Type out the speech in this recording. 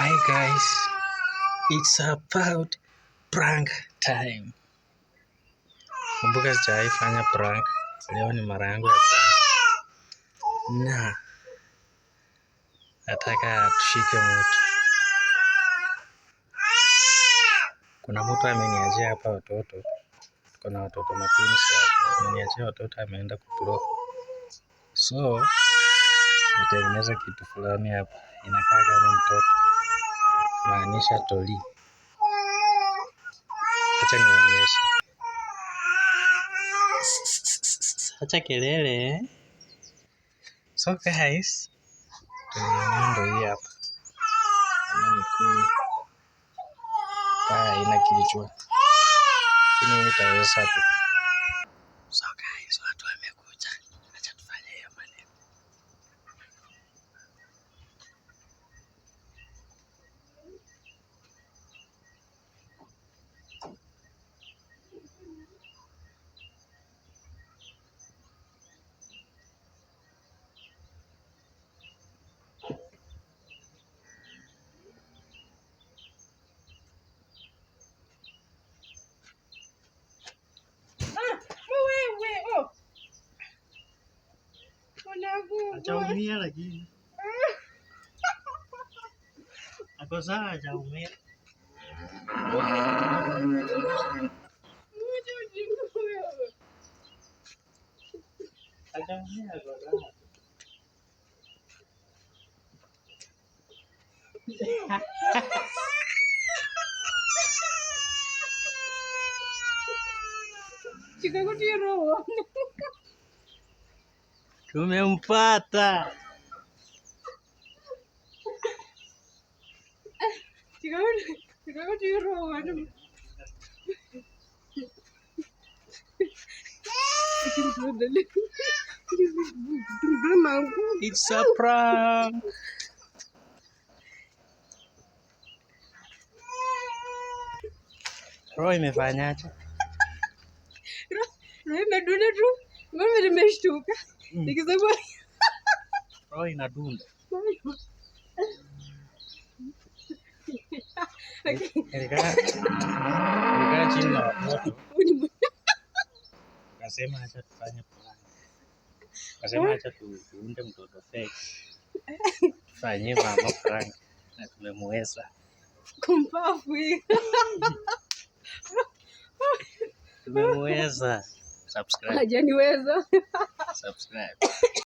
Hi guys, it's about prank time. Kumbuka sijawahi fanya prank, leo ni mara yangu ya kwanza na nataka tushike mtu. Kuna mtu ameniachia hapa watoto, tuko na watoto matini hapa, ameniachia watoto, ameenda kublock. So nitengeneza kitu fulani hapa, inakaa kama mtoto, maanisha toli. Acha nionyeshe. Acha kelele. So guys, ndo hii hapa. Ana miguu. Paa ina kichwa. Lakini itaweza tu. So guys, watu wamekuja. Acha tufanye hiyo maneno. Hajaumia lakini. Ako sawa, hajaumia. Hajaumia kwa sawa. Tumempata. It's a prank. Roho imefanyaje? Roho imedunda tu. Mimi nimeshtuka. Nikisema Roho inadunda. Nilikaa chini na watoto. Kasema acha tufanye prank. Kasema acha tuunde mtoto fake. Tufanye mama prank na tumemweza. kumpafu. Tumemweza. Subscribe. Hajaniweza. Subscribe.